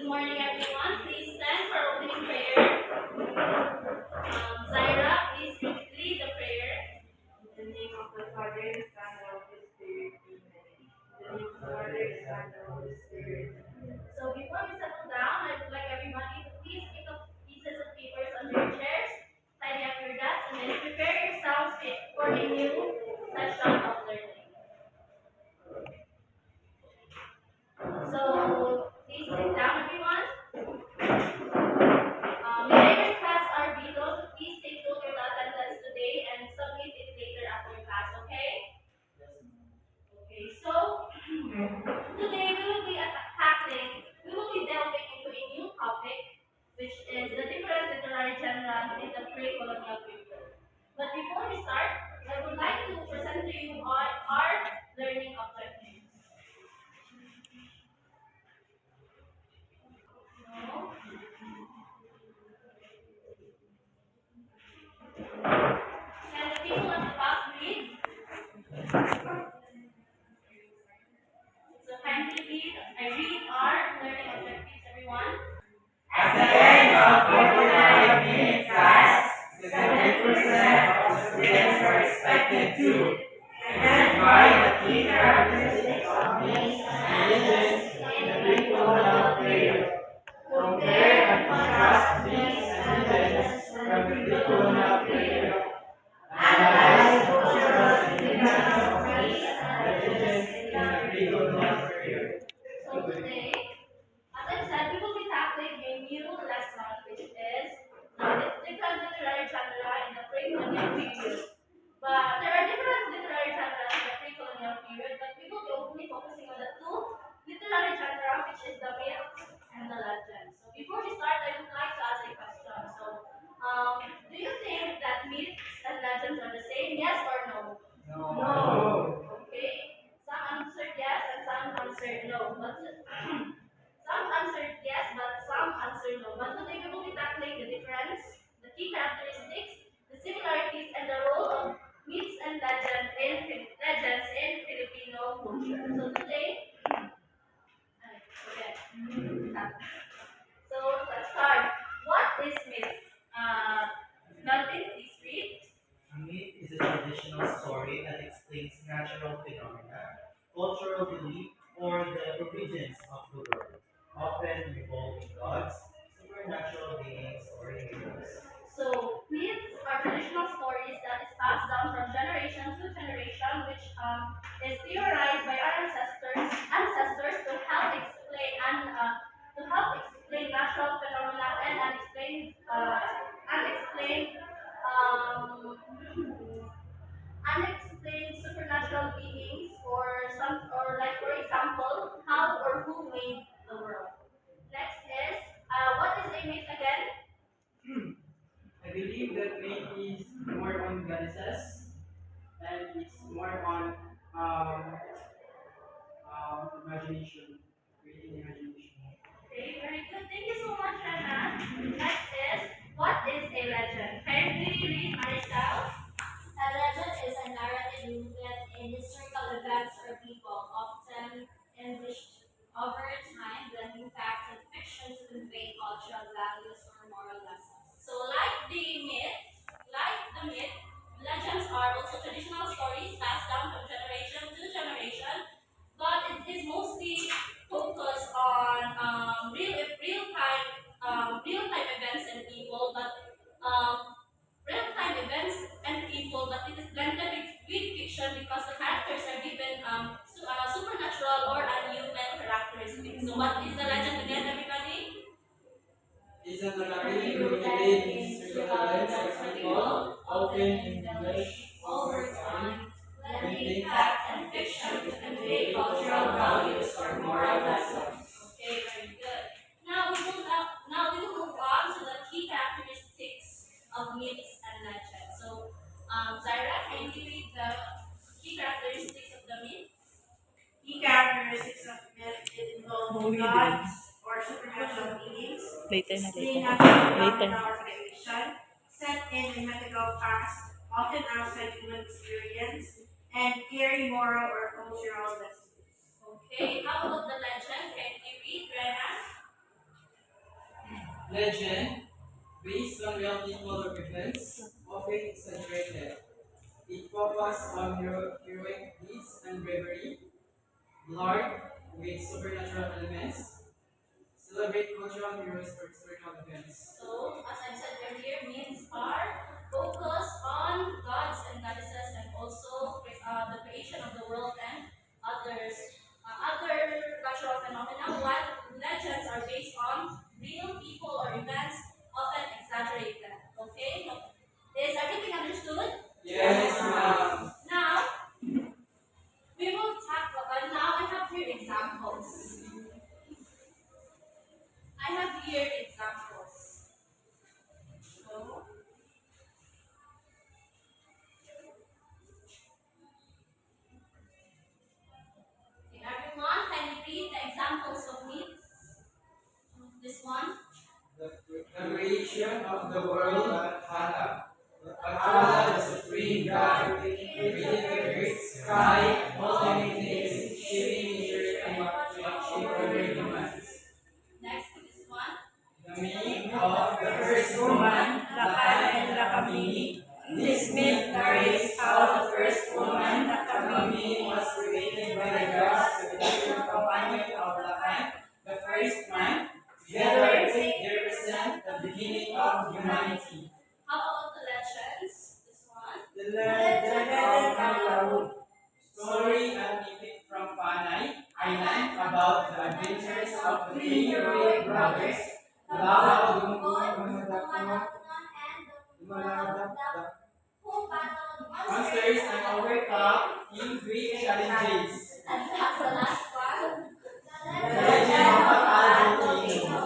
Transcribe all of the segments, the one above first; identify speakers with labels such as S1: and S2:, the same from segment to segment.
S1: Good morning, everyone. Please stand for opening prayer. Zaira, please lead the prayer.
S2: In the name of the Father, the Son, and of the Spirit, Amen. In the name of the Father, the Son, and of the Spirit.
S1: So before we settle down, I would like everybody to please pick up pieces of papers under your chairs, tidy up your desks, and then prepare yourselves for a new session of learning. So please sit down, everyone. May I request our Vito to please take note of the attendance today and submit it later after class, okay? Okay, so today we will be delving into a new topic, which is the different literary genres in the pre-colonial period. But before we start, I would like to present to you our learning objectives. So, can the people at the back read? So kindly read. I read our learning objectives, everyone.
S3: At the end of 45-minute class, 70% of the students are expected to identify the key characteristics of names and religions in the pre-colonial period, compare and contrast names and religions from the pre-colonial period, analyze cultural significance of names and religions in the pre-colonial period.
S1: So today, as I said, we will be tackling a new lesson, which is different literary genre in the pre-colonial period. But there are different literary genres in the pre-colonial period, but we will be only focusing on the two literary genre, which is the myth and the legend. So before we start, I would like to ask a question. So, do you think that myths and legends are the same? Yes or no?
S3: No.
S1: Okay. Some answered yes and some answered no. But some answered yes, but some answered no. But today we will be tackling the difference, the key characteristics, the similarities, and the role of myths and legends in Filipino culture. So today, okay. So let's start. What is myth? Melvin, please read.
S3: A myth is a traditional story that explains natural phenomena, cultural belief, or the origins of the world, often involving gods, supernatural beings, or heroes.
S1: So myths are traditional stories that is passed down from generation to generation, which is theorized by our ancestors to help explain natural phenomena and um, unexplained supernatural beings or like for example how or who made the world. Next is what is a myth again?
S2: I believe that faith is more on goddesses and it's more on imagination, creating imagination.
S1: Okay, very good. Thank you so much, Rana. Next is what is a legend? Can you read myself? A legend is a narrative rooted in historical events or people, often enriched over time, blending facts and fiction to convey cultural values or moral lessons. So, like the myth, legends are also traditional stories passed down from generation to generation, but it is mostly focused on real time events and people, but um, real-time events and people, but it is blended with fiction because the characters are given supernatural or unhuman characteristics. So what is the legend again, everybody?
S2: Is a narrative rooted in historical events or people, often in English,
S1: Over time, blending fact and fiction to convey cultural values or moral lessons. Okay, very good. Now we will move on to the key characteristics of myths and legends. So, Zaira, can you read the key characteristics of the myth?
S2: key characteristics of myth involve gods or supernatural beings,
S4: Later na,
S2: explain
S4: later.
S2: natural
S4: Later.
S2: phenomena or creation, set in a mythical past, often outside human experience, and carry moral or cultural lessons.
S1: Okay, how about the legend? Can you read, Rena?
S3: Legend, based on real people or events, often exaggerated. It focuses on heroic deeds and bravery, blurred with supernatural elements, celebrate cultural heroes or historical events.
S1: So, as I said earlier, myths are focused on gods and goddesses and also the creation of the world and other natural phenomena, while legends are based on real people or events, often exaggerated. Okay? Is everything understood?
S3: Yes, ma'am.
S1: Now, we will tackle, now I have here examples. I have here examples. So, okay, everyone, can you read the examples of myths? This one.
S3: The creation of the world Valhalla. Valhalla, the supreme God, created the earth, sky, all living things, shaping nature and watching over humans.
S1: Next, this one.
S3: The meaning of the first woman, Lakay and Lakamini. This myth narrates how the first woman, Lakamini, was created by the gods to be the companion of Lakay, the first man. Together, they represent the beginning of humanity.
S1: How about the legends? This one.
S3: The legend of Kalaud. Story and epic from Panay Island about the adventures of the three heroic brothers, Lava Lumon, monsters and overcome in Greek challenges.
S1: And that's the last one.
S3: The legend of Taal Volcano.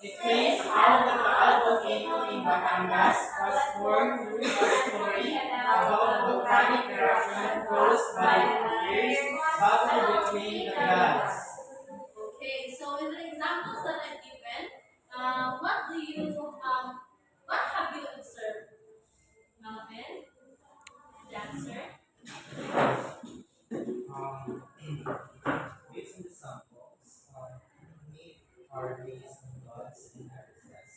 S3: It claims how the Taal Volcano in Batangas was formed through a story about volcanic eruption caused by a fierce battle between the gods.
S1: Okay, so in the examples that I've given, what have you observed? Melvin, the answer.
S4: Based on the samples, myth are based on gods and goddesses.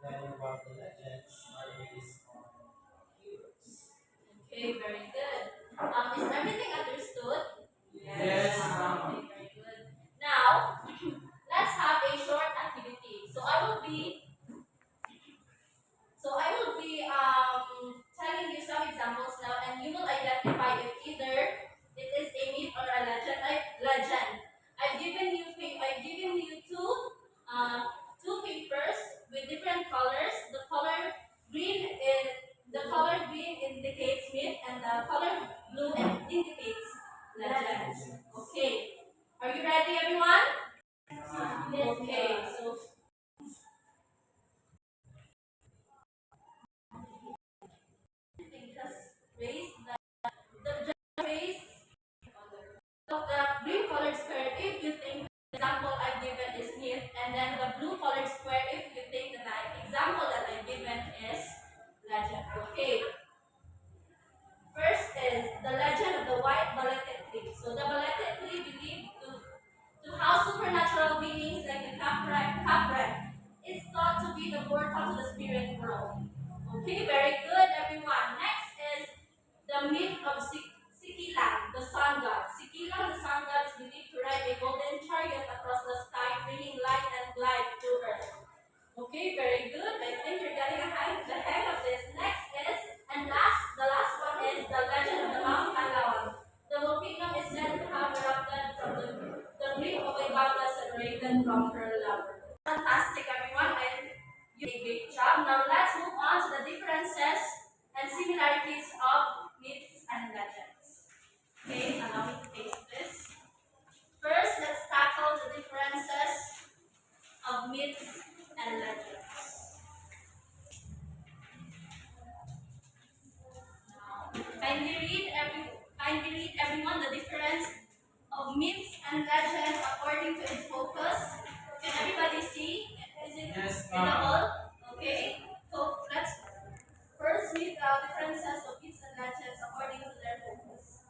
S4: Then about the legends are based on heroes.
S1: Okay, very good. Is everything understood?
S3: Yes, ma'am.
S1: Okay, very good. Now, let's have a short activity. Telling you some examples now, and you will identify if either it is a myth or a legend. I've given you two papers with different colors. The color green indicates myth, and the color blue indicates legend. Okay. Are you ready, everyone? Okay. So just raise just raise the green colored square if you think the example I've given is myth, and then the blue colored square if you think that the example that I've given is legend. Okay. First is the legend of the white balete tree. So the balete tree believed to house supernatural beings like the Capret is thought to be the portal to the spirit world. Okay, very good, everyone. Next is the myth of Sikilang, the sun god. Sikilang, the sun god, is believed to ride a golden chariot across the sky, bringing light and life to earth. Okay, very good. I think you're getting the hang of this. Next is, the last one is the legend of the Mount Palawan. The volcano is said to have erupted from the brink of a banga separated from her lover. Fantastic, everyone, and you did a great job. Now let's move on to the differences and similarities of myths and legends. Okay, allow me to taste this. First, let's tackle the differences of myths and legends. Now, kindly read everyone the difference of myths and legends according to its focus. Can everybody see? Is it
S3: Yes,
S1: in the
S3: ma'am.
S1: hall? Okay. So let's first read the differences of myths and legends according to their focus.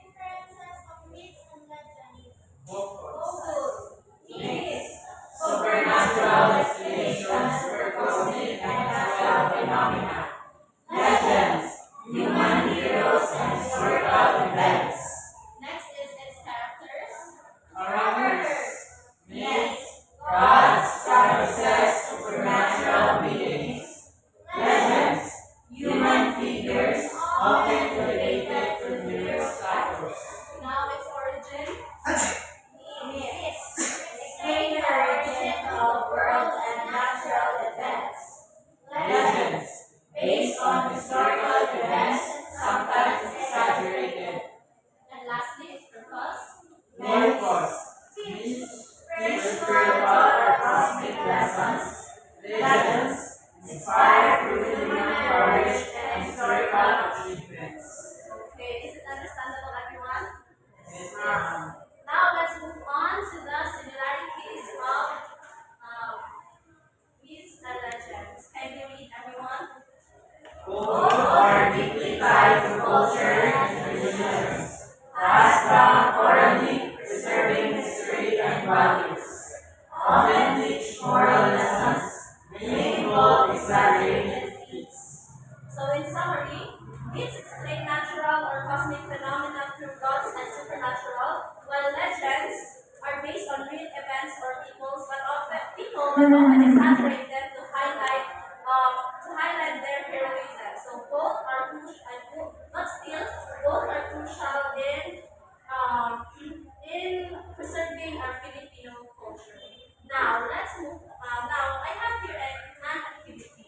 S1: Differences of myths and legends.
S3: Focus.
S1: Focus. Myths.
S3: Supernatural Legends inspired through human courage and historical achievements.
S1: Okay, is it understandable, everyone?
S3: Yes, ma'am.
S1: Now let's move on to the similarities of um, myths and legends. Can you read, everyone?
S3: Both are deeply tied to culture and traditions, passed down orally, preserving history and values, often teach moral lessons, meaningful, exaggerated feats.
S1: So, in summary, myths explain natural or cosmic phenomena through gods and supernatural, while legends are based on real events or people but often exaggerate them to highlight their heroism. So, but still, both are crucial in preserving our Filipino culture. Now, let's move. Now, I have here an activity.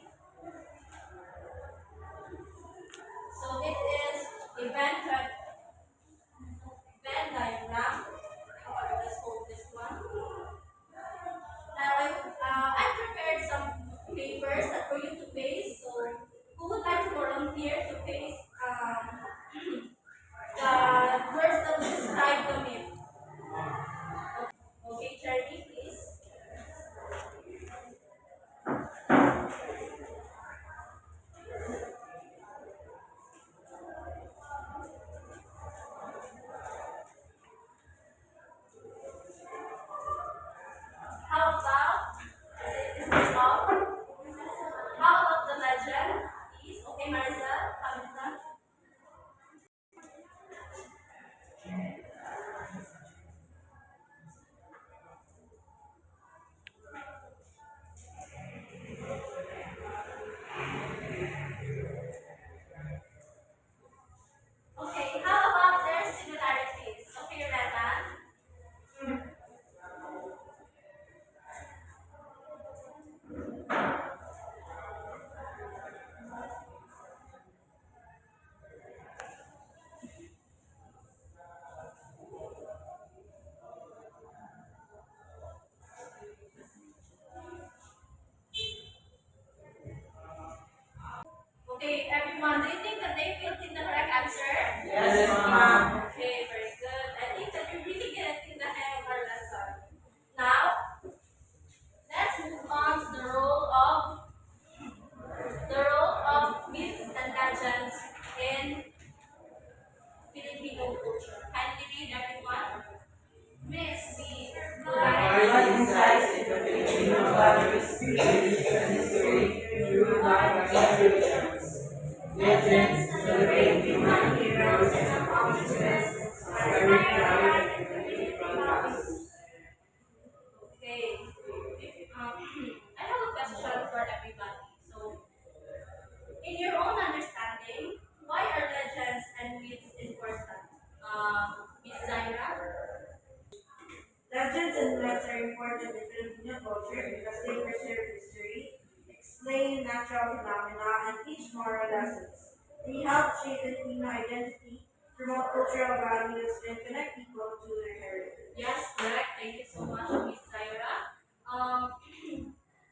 S1: So it is a Venn diagram. Let's hold this one. Now I prepared some papers that for you to paste. So who would like to volunteer to paste the words that describe the myth? Okay, Charlie, please. How about is this all? How about the legend? Please. Okay, Maricel, Hamilton. Okay, how about their similarities? Okay, Revan. Okay, everyone, do you think that they filled in the correct answer?
S3: Yes, ma'am.
S1: Okay, very good. I think that you're really getting the hang of our lesson. Now, let's move on to the role of myths and legends in Filipino culture. Kindly read, everyone. Myths
S3: Provide insights into Filipino values, beliefs, and history through life traditions. Legends celebrate human heroes and accomplishments, inspiring pride and community values.
S1: Okay. I have a question for everybody. So, in your own understanding, why are legends and myths important? Miss Zaira?
S2: Legends and myths are important in Filipino culture because they preserve history, explain natural phenomena, and teach moral lessons. They help shape Filipino identity, promote cultural values, and connect people to their heritage.
S1: Yes, correct. Thank you so much, Miss Zaira.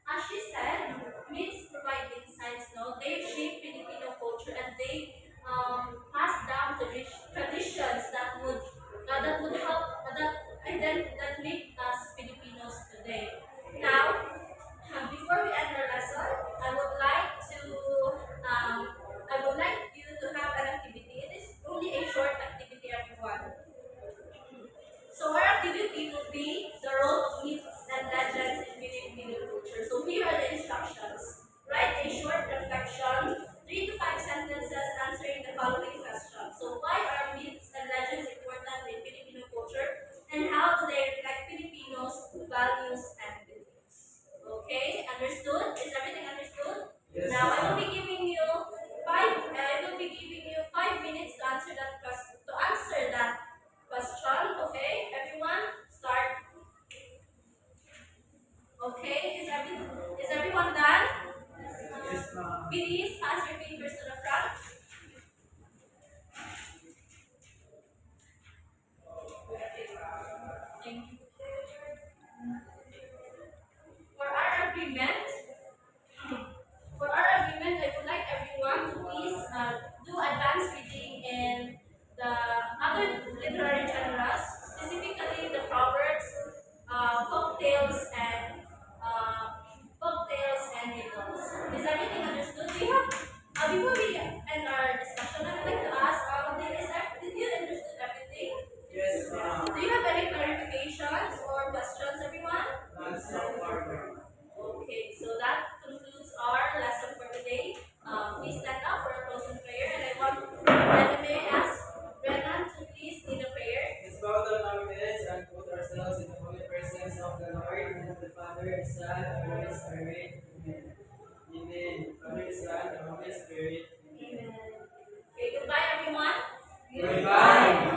S1: As she said, myths provide insights, no? They shape Filipino culture and they pass down traditions that would help that make us Filipinos today. Now, before we end our lesson, um, I would like you to have an activity. It is only a short activity, everyone. So our activity will be the role of myths and legends in Filipino culture. So here are the instructions. Write a short reflection, 3 to 5 sentences answering the following questions. So why are myths and legends important in Filipino culture? And how do they reflect Filipinos' values and beliefs? Okay, understood? Is everything understood?
S3: Yes,
S1: Now I will
S3: ma'am.
S1: be giving you 5 minutes to answer that question. Okay, everyone, start. Okay, is everyone done?
S3: Yes, ma'am.
S1: Please pass your papers to the front. Thank you. For our agreement,
S3: Holy Spirit. Amen. Amen. Father, Son, and Holy Spirit.
S2: Amen.
S1: Okay, goodbye everyone.
S3: Goodbye.